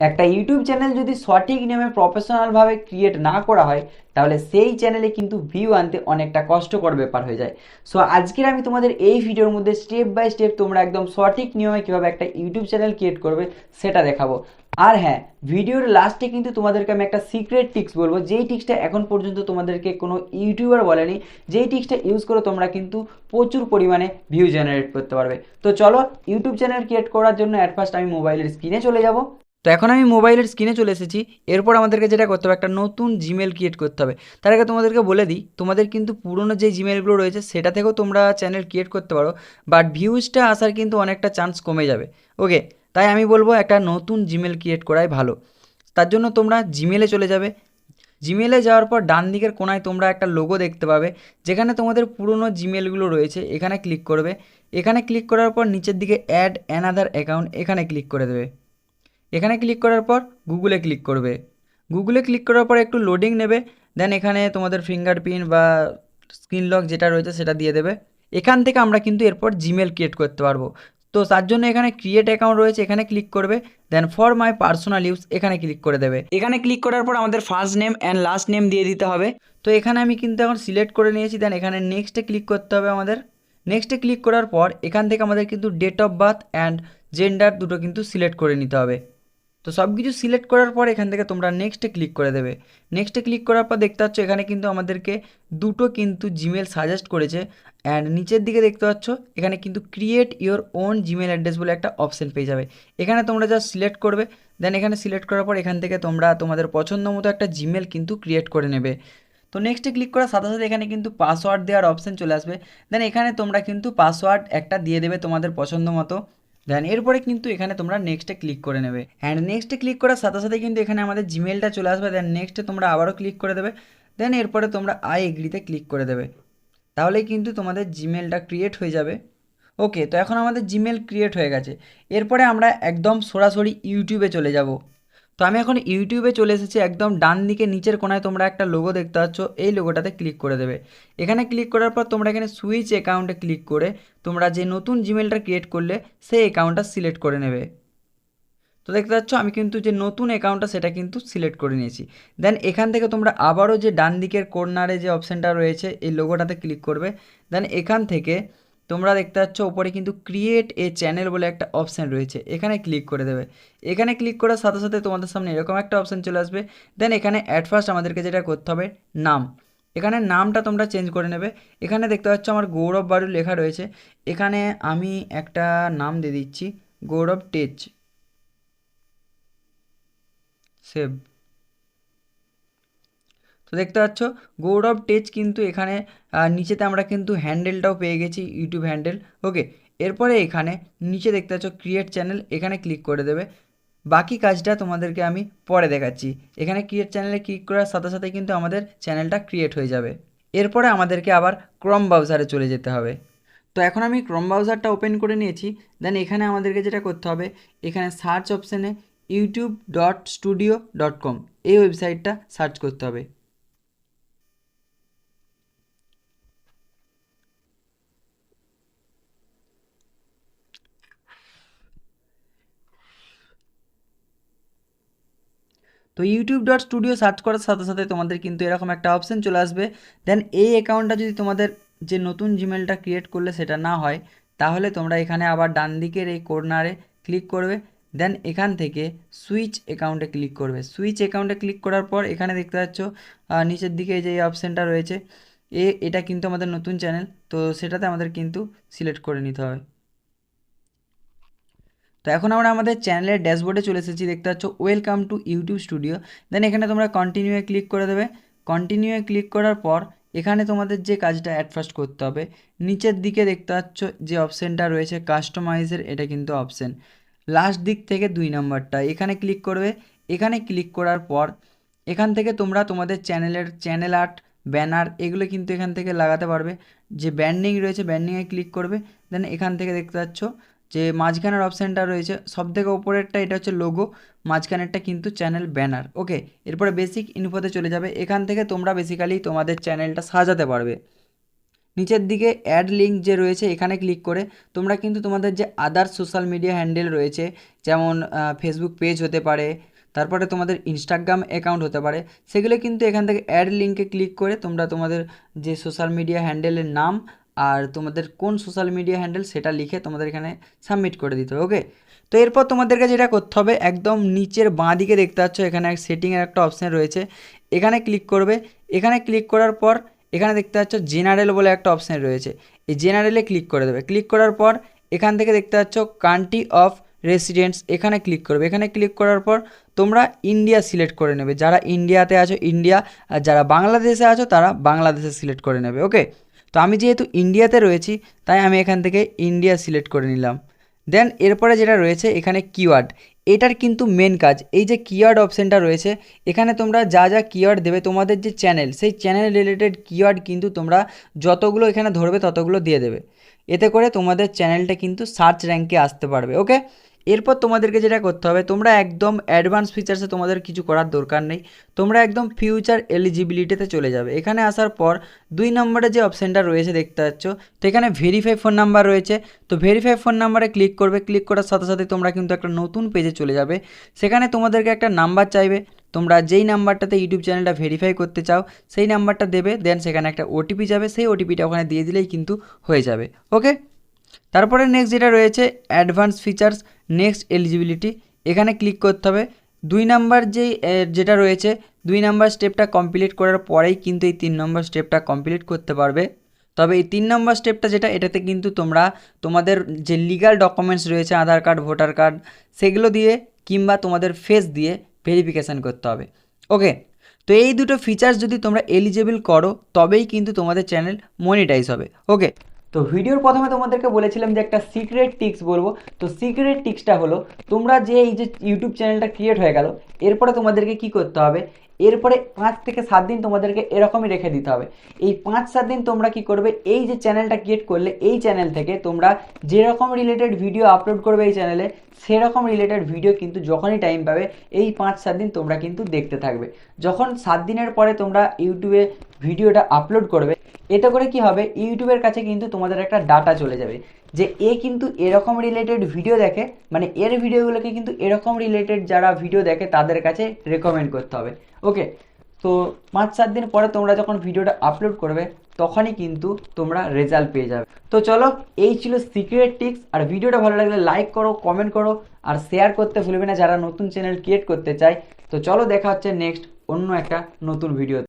একটা YouTube channel যদি সঠিক নিয়মে প্রফেশনালভাবে ক্রিয়েট না করা হয় তাহলে সেই চ্যানেলে কিন্তু ভিউ আনতে অনেকটা কষ্টকর ব্যাপার হয়ে যায়। সো আজকের আমি তোমাদের এই ভিডিওর মধ্যে স্টেপ বাই স্টেপ তোমরা একদম সঠিক নিয়মে কীভাবে একটা ইউটিউব চ্যানেল ক্রিয়েট করবে সেটা দেখাবো। আর হ্যাঁ, ভিডিওর লাস্টে কিন্তু তোমাদেরকে আমি একটা সিক্রেট টিপস বলবো, যেই টিপসটা এখন পর্যন্ত তোমাদেরকে কোনো ইউটিউবার বলেনি, যেই টিপসটা ইউজ করে তোমরা কিন্তু প্রচুর পরিমাণে ভিউ জেনারেট করতে পারবে। তো চলো, ইউটিউব চ্যানেল ক্রিয়েট করার জন্য অ্যাট ফার্স্ট আমি মোবাইলের স্ক্রিনে চলে যাব। তো এখন আমি মোবাইলের স্ক্রিনে চলে এসেছি। এরপর আমাদেরকে যেটা করতে হবে, একটা নতুন জিমেল ক্রিয়েট করতে হবে। তার আগে তোমাদেরকে বলে দিই, তোমাদের কিন্তু পুরনো যে জিমেলগুলো রয়েছে সেটা থেকেও তোমরা চ্যানেল ক্রিয়েট করতে পারো, বাট ভিউজটা আসার কিন্তু অনেকটা চান্স কমে যাবে। ওকে, তাই আমি বলবো একটা নতুন জিমেল ক্রিয়েট করাই ভালো। তার জন্য তোমরা জিমেলে চলে যাবে। জিমেলে যাওয়ার পর ডান দিকের কোনায় তোমরা একটা লোগো দেখতে পাবে, যেখানে তোমাদের পুরনো জিমেলগুলো রয়েছে। এখানে ক্লিক করবে। এখানে ক্লিক করার পর নিচের দিকে অ্যাড অ্যানাদার অ্যাকাউন্ট এখানে ক্লিক করে দেবে। এখানে ক্লিক করার পর গুগলে ক্লিক করবে। গুগলে ক্লিক করার পর একটু লোডিং নেবে। দেন এখানে তোমাদের ফিঙ্গারপ্রিন্ট বা স্ক্রিন লক যেটা রয়েছে সেটা দিয়ে দেবে। এখান থেকে আমরা কিন্তু এরপর জিমেল ক্রিয়েট করতে পারবো। তো তার জন্য এখানে ক্রিয়েট অ্যাকাউন্ট রয়েছে, এখানে ক্লিক করবে। দেন ফর মাই পার্সোনাল ইউজ এখানে ক্লিক করে দেবে। এখানে ক্লিক করার পর আমাদের first name and last name দিয়ে দিতে হবে। তো এখানে আমি কিন্তু এখন সিলেক্ট করে নিয়েছি। দেন এখানে নেক্সটে ক্লিক করতে হবে আমাদের। নেক্সটে ক্লিক করার পর এখান থেকে আমাদের কিন্তু date of birth and gender দুটো কিন্তু সিলেক্ট করে নিতে হবে। তো সব কিছু সিলেক্ট করার পর এখান থেকে তোমরা নেক্সটে ক্লিক করে দেবে। নেক্সটে ক্লিক করার পর দেখতে পাচ্ছ এখানে কিন্তু আমাদেরকে দুটো কিন্তু জিমেল সাজেস্ট করেছে। অ্যান্ড নিচের দিকে দেখতে পাচ্ছ এখানে কিন্তু create your own Gmail address বলে একটা অপশন পেয়ে যাবে। এখানে তোমরা যা সিলেক্ট করবে। দেন এখানে সিলেক্ট করার পর এখান থেকে তোমরা তোমাদের পছন্দ মতো একটা জিমেল কিন্তু ক্রিয়েট করে নেবে। তো নেক্সটে ক্লিক করার সাথে সাথে এখানে কিন্তু পাসওয়ার্ড দেওয়ার অপশন চলে আসবে। দেন এখানে তোমরা কিন্তু পাসওয়ার্ড একটা দিয়ে দেবে তোমাদের পছন্দ মতো। দেন এরপরে কিন্তু এখানে তোমরা নেক্সটে ক্লিক করে নেবে। অ্যান্ড নেক্সটে ক্লিক করার সাথে সাথে কিন্তু এখানে আমাদের জিমেলটা চলে আসবে। দেন নেক্সটে তোমরা আবারও ক্লিক করে দেবে। দেন এরপরে তোমরা আই এগ্রিতে ক্লিক করে দেবে। তাহলেই কিন্তু তোমাদের জিমেলটা ক্রিয়েট হয়ে যাবে। ওকে, তো এখন আমাদের জিমেল ক্রিয়েট হয়ে গেছে। এরপরে আমরা একদম সরাসরি ইউটিউবে চলে যাব। তো আমি এখন ইউটিউবে চলে এসেছি। একদম ডান দিকে নিচের কোনায় তোমরা একটা লোগো দেখতে পাচ্ছ, এই লোগোটাতে ক্লিক করে দেবে। এখানে ক্লিক করার পর তোমরা এখানে সুইচ অ্যাকাউন্টে ক্লিক করে তোমরা যে নতুন জিমেলটা ক্রিয়েট করলে সেই অ্যাকাউন্টটা সিলেক্ট করে নেবে। তো দেখতে পাচ্ছ আমি কিন্তু যে নতুন অ্যাকাউন্টটা সেটা কিন্তু সিলেক্ট করে নিয়েছি। দেন এখান থেকে তোমরা আবারও যে ডান দিকের কর্নারে যে অপশানটা রয়েছে এই লোগোটাতে ক্লিক করবে। দেন এখান থেকে তোমরা দেখতে পাচ্ছ ওপরে কিন্তু ক্রিয়েট এ চ্যানেল বলে একটা অপশান রয়েছে, এখানে ক্লিক করে দেবে। এখানে ক্লিক করার সাথে সাথে তোমাদের সামনে এরকম একটা অপশান চলে আসবে। দেন এখানে অ্যাট ফার্স্ট আমাদেরকে যেটা করতে হবে, নাম। এখানে নামটা তোমরা চেঞ্জ করে নেবে। এখানে দেখতে পাচ্ছ আমার গৌরব বাড়ু লেখা রয়েছে। এখানে আমি একটা নাম দিয়ে দিচ্ছি, গৌরব টেচ। সেভ। তো দেখতে পাচ্ছ গৌরব টেচ কিন্তু এখানে নিচেতে আমরা কিন্তু হ্যান্ডেলটাও পেয়ে গেছি, ইউটিউব হ্যান্ডেল। ওকে, এরপরে এখানে নিচে দেখতে পাচ্ছ ক্রিয়েট চ্যানেল, এখানে ক্লিক করে দেবে। বাকি কাজটা তোমাদেরকে আমি পরে দেখাচ্ছি। এখানে ক্রিয়েট চ্যানেলে ক্লিক করার সাথে সাথে কিন্তু আমাদের চ্যানেলটা ক্রিয়েট হয়ে যাবে। এরপরে আমাদেরকে আবার ক্রোম ব্রাউজারে চলে যেতে হবে। তো এখন আমি ক্রোম ব্রাউজারটা ওপেন করে নিয়েছি। দেন এখানে আমাদেরকে যেটা করতে হবে, এখানে সার্চ অপশানে youtube.studio.com এই ওয়েবসাইটটা সার্চ করতে হবে। তো youtube.studio সার্চ করার সাথে সাথে তোমাদের কিন্তু এরকম একটা অপশান চলে আসবে। দেন এই অ্যাকাউন্টটা যদি তোমাদের যে নতুন জিমেলটা ক্রিয়েট করলে সেটা না হয়, তাহলে তোমরা এখানে আবার ডান দিকের এই কর্নারে ক্লিক করবে। দেন এখান থেকে সুইচ অ্যাকাউন্টে ক্লিক করবে। সুইচ অ্যাকাউন্টে ক্লিক করার পর এখানে দেখতে পাচ্ছ নিচের দিকে যে অপশানটা রয়েছে, এটা কিন্তু আমাদের নতুন চ্যানেল, তো সেটাতে আমাদের কিন্তু সিলেক্ট করে নিতে হবে। তো এখন আমরা আমাদের চ্যানেলের ড্যাশবোর্ডে চলে এসেছি। দেখতে পাচ্ছ ওয়েলকাম টু ইউটিউব স্টুডিও। দেন এখানে তোমরা কন্টিনিউয়ে ক্লিক করে দেবে। কন্টিনিউয়ে ক্লিক করার পর এখানে তোমাদের যে কাজটা অ্যাট ফার্স্ট করতে হবে, নিচের দিকে দেখতে পাচ্ছ যে অপশানটা রয়েছে কাস্টমাইজের, এটা কিন্তু অপশান লাস্ট দিক থেকে 2 নম্বরটা, এখানে ক্লিক করবে। এখানে ক্লিক করার পর এখান থেকে তোমরা তোমাদের চ্যানেলের চ্যানেল আর্ট, ব্যানার এগুলো কিন্তু এখান থেকে লাগাতে পারবে। যে ব্যান্ডিং রয়েছে ব্যান্ডিংয়ে ক্লিক করবে। দেন এখান থেকে দেখতে পাচ্ছ যে মাঝখানের অপশানটা রয়েছে সবথেকে ওপরেরটা, এটা হচ্ছে লোগো, মাঝখানেরটা কিন্তু চ্যানেল ব্যানার। ওকে, এরপরে বেসিক ইনফোতে চলে যাবে। এখান থেকে তোমরা বেসিক্যালি তোমাদের চ্যানেলটা সাজাতে পারবে। নিচের দিকে অ্যাড লিঙ্ক যে রয়েছে এখানে ক্লিক করে তোমরা কিন্তু তোমাদের যে আদার সোশ্যাল মিডিয়া হ্যান্ডেল রয়েছে, যেমন ফেসবুক পেজ হতে পারে, তারপরে তোমাদের ইনস্টাগ্রাম অ্যাকাউন্ট হতে পারে, সেগুলো কিন্তু এখান থেকে অ্যাড লিঙ্কে ক্লিক করে তোমরা তোমাদের যে সোশ্যাল মিডিয়া হ্যান্ডেলের নাম আর তোমাদের কোন সোশ্যাল মিডিয়া হ্যান্ডেল সেটা লিখে তোমাদের এখানে সাবমিট করে দিতে হবে। ওকে, তো এরপর তোমাদেরকে যেটা করতে হবে, একদম নিচের বাঁ দিকে দেখতে পাচ্ছ এখানে সেটিংয়ের একটা অপশান রয়েছে, এখানে ক্লিক করবে। এখানে ক্লিক করার পর এখানে দেখতে পাচ্ছ জেনারেল বলে একটা অপশান রয়েছে, এই জেনারেলে ক্লিক করে দেবে। ক্লিক করার পর এখান থেকে দেখতে পাচ্ছ কান্ট্রি অফ রেসিডেন্টস, এখানে ক্লিক করবে। এখানে ক্লিক করার পর তোমরা ইন্ডিয়া সিলেক্ট করে নেবে, যারা ইন্ডিয়াতে আছো ইন্ডিয়া, আর যারা বাংলাদেশে আছো তারা বাংলাদেশে সিলেক্ট করে নেবে। ওকে, তো আমি যেহেতু ইন্ডিয়াতে রয়েছি তাই আমি এখান থেকে ইন্ডিয়া সিলেক্ট করে নিলাম। দেন এরপরে যেটা রয়েছে এখানে কিওয়ার্ড, এটার কিন্তু মেন কাজ, এই যে কিওয়ার্ড অপশানটা রয়েছে এখানে তোমরা যা যা কিওয়ার্ড দেবে তোমাদের যে চ্যানেল, সেই চ্যানেল রিলেটেড কিওয়ার্ড কিন্তু তোমরা যতগুলো এখানে ধরবে ততগুলো দিয়ে দেবে, এতে করে তোমাদের চ্যানেলটা কিন্তু সার্চ র্যাঙ্কে আসতে পারবে। ওকে, এরপর তোমাদেরকে যেটা করতে হবে, তোমরা একদম অ্যাডভান্স ফিচার্সে তোমাদের কিছু করার দরকার নেই, তোমরা একদম ফিউচার এলিজিবিলিটিতে চলে যাবে। এখানে আসার পর 2 নম্বরে যে অপশানটা রয়েছে দেখতে পাচ্ছ, তো এখানে ভেরিফাই ফোন নাম্বার রয়েছে, তো ভেরিফাই ফোন নাম্বারে ক্লিক করবে। ক্লিক করার সাথে সাথে তোমরা কিন্তু একটা নতুন পেজে চলে যাবে, সেখানে তোমাদেরকে একটা নাম্বার চাইবে, তোমরা যেই নাম্বারটাতে ইউটিউব চ্যানেলটা ভেরিফাই করতে চাও সেই নাম্বারটা দেবে। দেন সেখানে একটা ওটিপি যাবে, সেই ওটিপিটা ওখানে দিয়ে দিলেই কিন্তু হয়ে যাবে। ওকে, তারপরে নেক্সট যেটা রয়েছে অ্যাডভান্স ফিচার্স, নেক্সট এলিজিবিলিটি, এখানে ক্লিক করতে হবে। 2 নাম্বার যেটা রয়েছে 2 নাম্বার স্টেপটা কমপ্লিট করার পরেই কিন্তু এই 3 নম্বর স্টেপটা কমপ্লিট করতে পারবে। তবে এই 3 নম্বর স্টেপটা যেটা, এটাতে কিন্তু তোমরা তোমাদের যে লিগাল ডকুমেন্টস রয়েছে আধার কার্ড, ভোটার কার্ড, সেগুলো দিয়ে কিংবা তোমাদের ফেস দিয়ে ভেরিফিকেশান করতে হবে। ওকে, তো এই দুটো ফিচার্স যদি তোমরা এলিজিবল করো তবেই কিন্তু তোমাদের চ্যানেল মনিটাইজ হবে। ওকে, তো ভিডিওর প্রথমে তোমাদেরকে বলেছিলাম যে একটা সিক্রেট টিক্স বলবো, তো সিক্রেট টিক্সটা হলো তোমরা যে এই যে ইউটিউব চ্যানেলটা ক্রিয়েট হয়ে গেল, এরপরে তোমাদেরকে কি করতে হবে, এরপরে 5 থেকে 7 দিন তোমাদেরকে এরকমই রেখে দিতে হবে। এই 5-7 দিন তোমরা কি করবে, এই যে চ্যানেলটা ক্রিয়েট করলে এই চ্যানেল থেকে তোমরা যেরকম রিলেটেড ভিডিও আপলোড করবে এই চ্যানেলে, সেরকম রিলেটেড ভিডিও কিন্তু যখনই টাইম পাবে এই 5-7 দিন তোমরা কিন্তু দেখতে থাকবে। যখন 7 দিনের পরে তোমরা ইউটিউবে ভিডিওটা আপলোড করবে, এতে করে কি হবে, ইউটিউবের কাছে কিন্তু তোমাদের একটা ডাটা চলে যাবে যে এ কিন্তু এরকম রিলেটেড ভিডিও দেখে, মানে এর ভিডিওগুলোকে কিন্তু এরকম রিলেটেড যারা ভিডিও দেখে তাদের কাছে রেকমেন্ড করতে হবে। ওকে, তো 5-7 দিন পরে তোমরা যখন ভিডিওটা আপলোড করবে তখনই কিন্তু তোমরা রেজাল্ট পেয়ে যাবে। তো চলো, এই ছিল সিক্রেট টিপস। আর ভিডিওটা ভালো লাগলে লাইক করো, কমেন্ট করো আর শেয়ার করতে ভুলবে না যারা নতুন চ্যানেল ক্রিয়েট করতে চায়। তো চলো, দেখা হচ্ছে নেক্সট অন্য একটা নতুন ভিডিও।